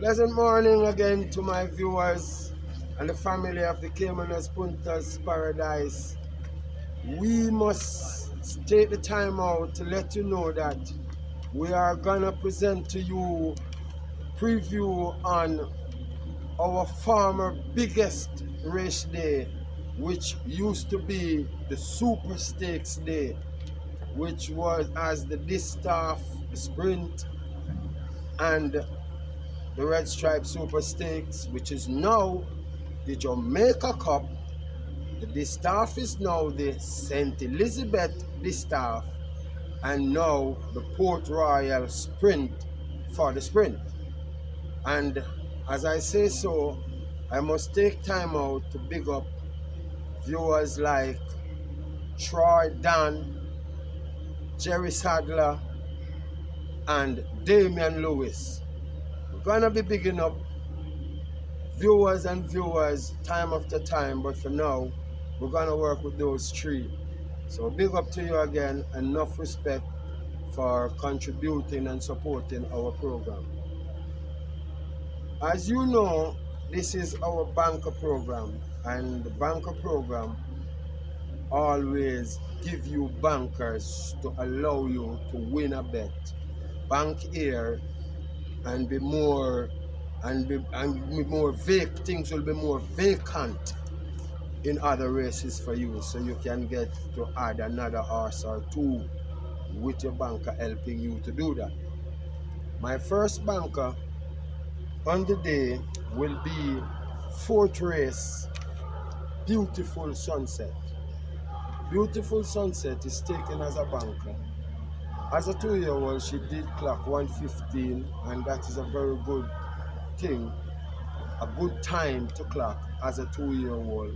Pleasant morning again to my viewers and the family of the Caymanas Puntas Paradise. We must take the time out to let you know that we are gonna present to you preview on our former biggest race day, which used to be the Super Stakes Day, which was as the Distaff Sprint and the Red Stripe Super Stakes, which is now the Jamaica Cup. The Distaff is now the St. Elizabeth Distaff, and now the Port Royal Sprint for the sprint. And as I say so, I must take time out to big up viewers like Troy Dan, Jerry Sadler, and Damian Lewis. We're gonna be bigging up viewers and viewers time after time, but for now, we're gonna work with those three. So big up to you again, enough respect for contributing and supporting our program. As you know, this is our banker program, and the banker program always give you bankers to allow you to win a bet. Bank here and be more things will be more vacant in other races for you, so you can get to add another horse or two with your banker helping you to do that. My first banker on the day will be fourth race, Beautiful Sunset. Beautiful Sunset is taken as a banker. As a 2-year-old, she did clock 1:15, and that is a very good thing, a good time to clock as a 2-year-old.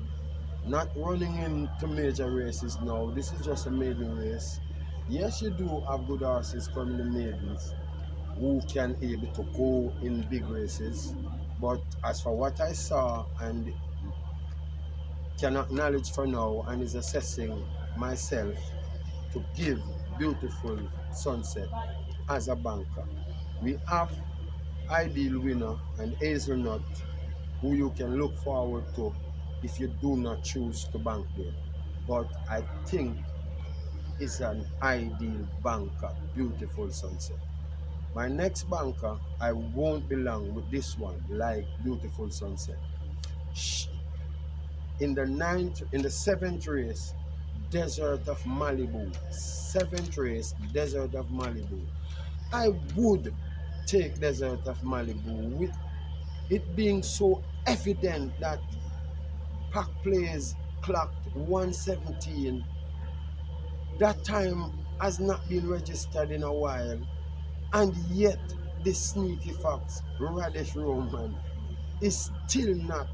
Not running into major races now. This is just a maiden race. Yes, you do have good horses coming in maidens who can able to go in big races. But as for what I saw and can acknowledge for now and is assessing myself to give Beautiful Sunset as a banker. We have Ideal Winner and Hazelnut, who you can look forward to if you do not choose to bank there. But I think it's an ideal banker, Beautiful Sunset. My next banker, I won't belong with this one like Beautiful Sunset. In the seventh race, Desert of Malibu. Seventh race, Desert of Malibu. I would take Desert of Malibu with it being so evident that Pack Plays clocked 117. That time has not been registered in a while, and yet the sneaky fox, Radish Roman, is still not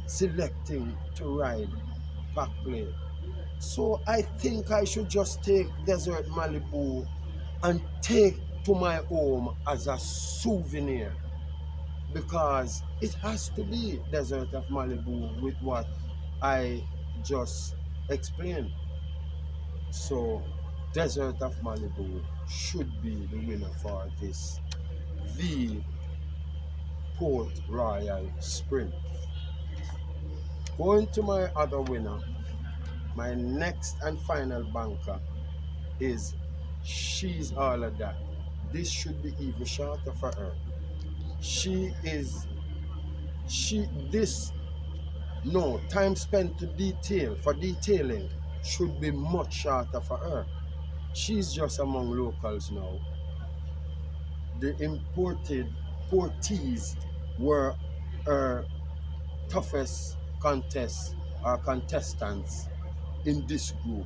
selecting to ride Pack Play. So I think I should just take Desert Malibu and take to my home as a souvenir, because it has to be Desert of Malibu with what I just explained. So Desert of Malibu should be the winner for this, the Port Royal Sprint. Going to my other winner, my next and final banker is She's All of That. This should be even shorter for her. Time spent to detailing should be much shorter for her. She's just among locals now. The imported Portees were her toughest contestants in this group.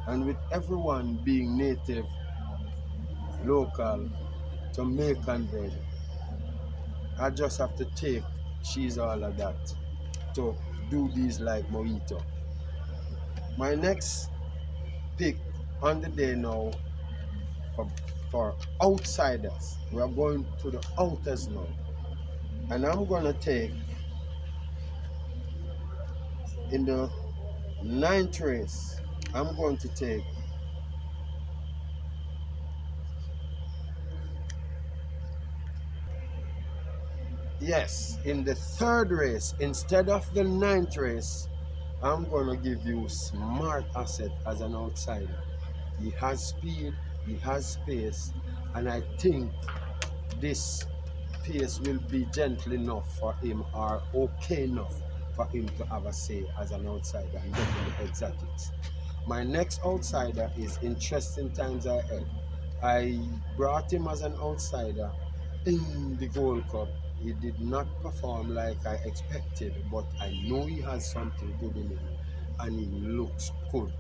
And with everyone being native, local, Jamaican bred, I just have to take She's All of That to do these like mojito. My next pick on the day now for outsiders. We are going to the outers now. And I'm going to take, in the ninth race, I'm going to take Yes, in the third race, instead of the ninth race, I'm going to give you Smart Asset as an outsider. He has speed, he has space, and I think this pace will be gentle enough for him or okay enough for him to have a say as an outsider and get in the exotics. My next outsider is Interesting Times Ahead. I brought him as an outsider in the Gold Cup. He did not perform like I expected, but I know he has something good in him and he looks good.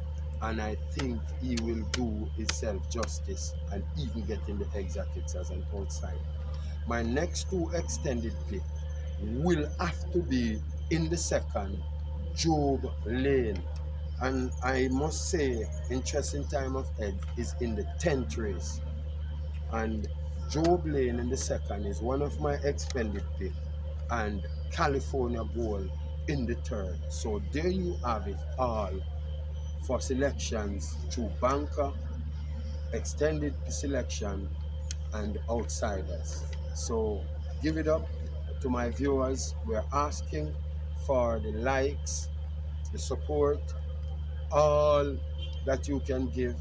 And I think he will do himself justice and even get in the exotics as an outsider. My next two extended pick will have to be in the second, Job Lane. And I must say, Interesting Time of Ed is in the 10th race. And Job Lane in the second is one of my expended pick. And California Gold in the third. So there you have it all for selections through banker, extended selection, and outsiders. So give it up to my viewers. We're asking for the likes, the support, all that you can give.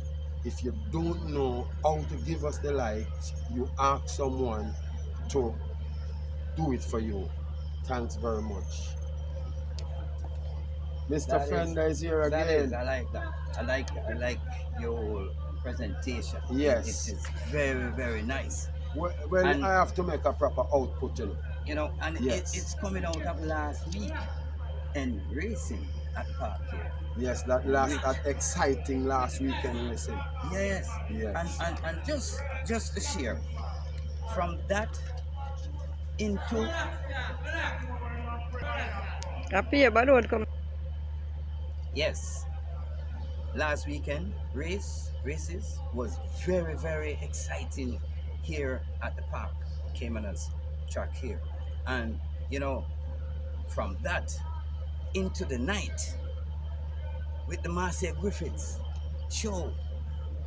If you don't know how to give us the likes, you ask someone to do it for you. Thanks very much. Mr. Fender is here That is, again. I like that. I like your whole presentation. It Yes. is very, very nice. Well, And I have to make a proper output, you know. and Yes. it's coming out of last week and racing at the park here. Yes, Which, that exciting last weekend racing. yes, Yes. and just to share from that into Tapi ya baru kom. yes, last weekend races was very, very exciting here at the park, Caymanas track here, and from that into the night with the Marcia Griffiths show.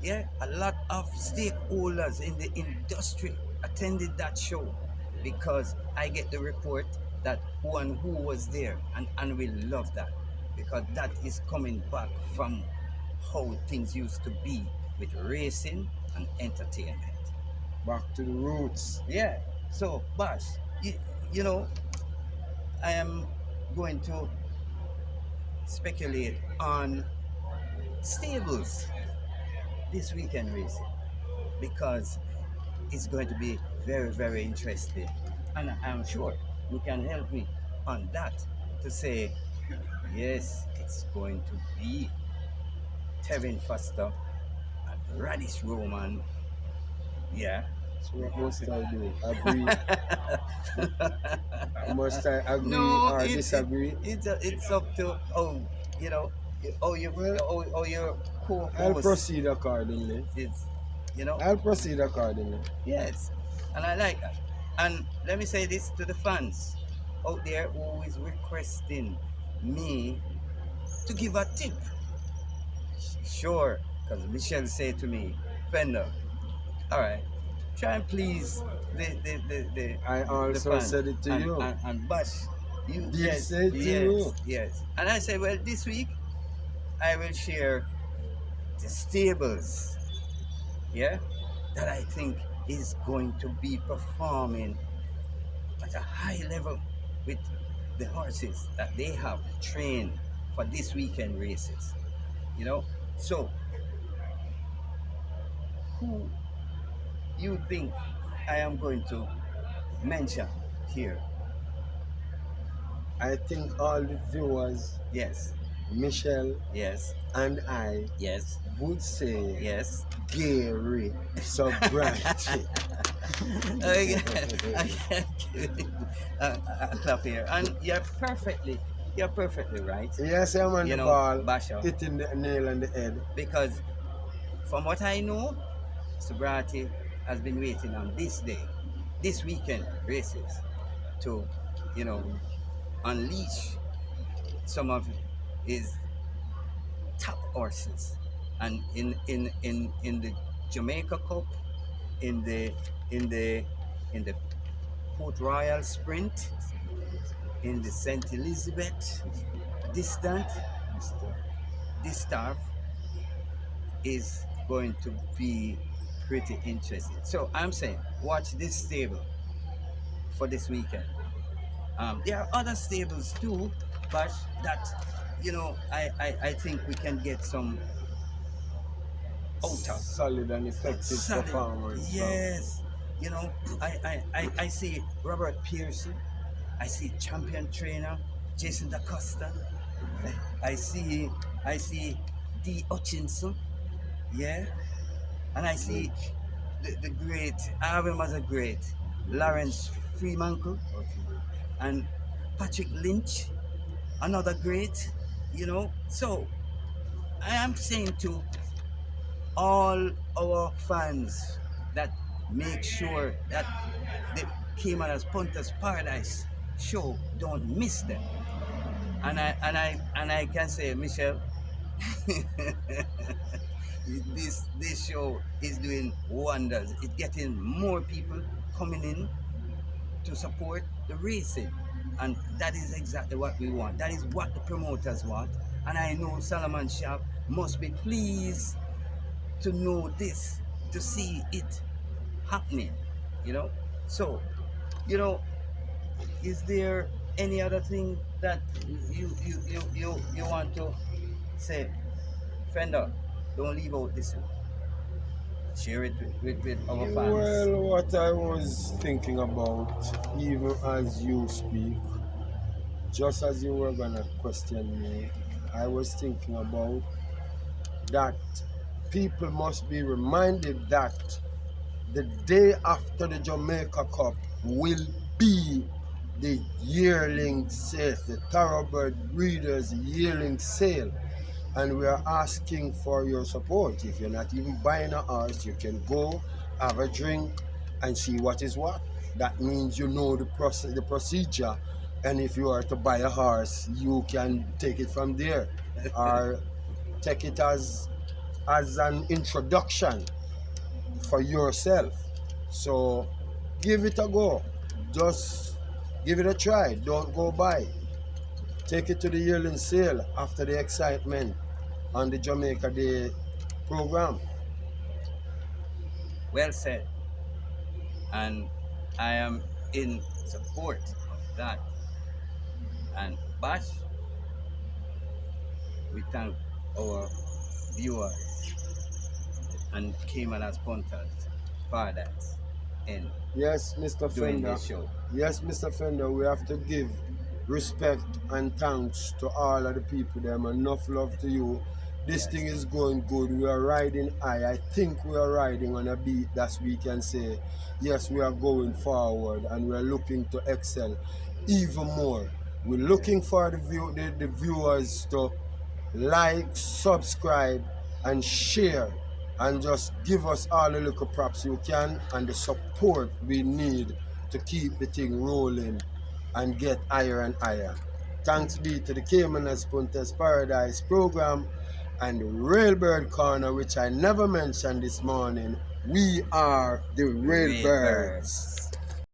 Yeah, a lot of stakeholders in the industry attended that show because I get the report that who and who was there, and we love that because that is coming back from how things used to be with racing and entertainment. Back to the roots. Yeah, so Bash, you, you know, I am going to speculate on stables this weekend racing because it's going to be very, very interesting. And I'm sure you can help me on that to say, yes, it's going to be Tevin Foster and Radish Roman. Yeah. So what must I do? Agree? Must I agree No, or disagree? it's up to you know Well, your I'll co-host proceed accordingly. is you know I'll proceed accordingly. yes, and I like that. And let me say this to the fans out there who is requesting me to give a tip. Sure, because Michelle said to me, Fender, all right, try and please I the also fans said it to you. and Bash. You Did yes, say to yes, you. yes. And I said, well, this week I will share the stables, yeah, that I think is going to be performing at a high level with the horses that they have trained for this weekend races. You know, so who you think I am going to mention here? I think all the viewers, Yes, Michelle yes, and I, yes, would say yes. Gary sobriety. I can't give it a clap here, and you're perfectly right. Yes, I'm on You the know, ball, Basha, hitting the nail on the head. because from what I know, sobriety has been waiting on this day, this weekend races, to, you know, unleash some of his top horses, and in the Jamaica Cup, in the in the in the Port Royal Sprint, in the St. Elizabeth distant. This stuff is going to be pretty interesting. So I'm saying, watch this stable for this weekend. There are other stables too, but that, I think we can get some out of Solid and effective solid. performance from. Yes, I see Robert Pearson. I see champion trainer Jason DaCosta. I see D. Hutchinson. Yeah, and I see the great. I have him as a great Lawrence Freemantle and Patrick Lynch, another great. So I am saying to all our fans that make sure that the Caymanas Punters Paradise show don't miss them. And I can say, Michelle, this show is doing wonders. It's getting more people coming in to support the racing, and that is exactly what we want. That is what the promoters want, and I know Solomon Sharp must be pleased to know this, to see it happening. So, you know, is there any other thing that you want to say, Fender? Don't leave out this one. Share it with our fans. Well, what I was thinking about, even as you speak, just as you were gonna question me, I was thinking about that people must be reminded that the day after the Jamaica Cup will be the yearling sale, the Thoroughbred Breeders yearling sale. And we are asking for your support. If you're not even buying a horse, you can go, have a drink, and see what is what. That means you know the procedure. And if you are to buy a horse, you can take it from there, or take it as an introduction for yourself. So give it a go. Just give it a try. Don't go buy. Take it to the yearling sale after the excitement on the Jamaica Day program. Well said. And I am in support of that. And Bash, we thank our viewers and Caymanas Punters Paradise in Yes, Mr. doing Fender. this show. Yes, Mr. Fender, we have to give respect and thanks to all of the people them. Enough love to you. This Yes. thing is going good. We are riding high. I think we are riding on a beat that we can say, yes, we are going forward and we are looking to excel even more. We're looking for the viewers to like, subscribe, and share, and just give us all the little props you can and the support we need to keep the thing rolling and get higher and higher. Thanks be to the Caymanas Punters Paradise program and the Railbird Corner, which I never mentioned this morning. We are the Railbirds.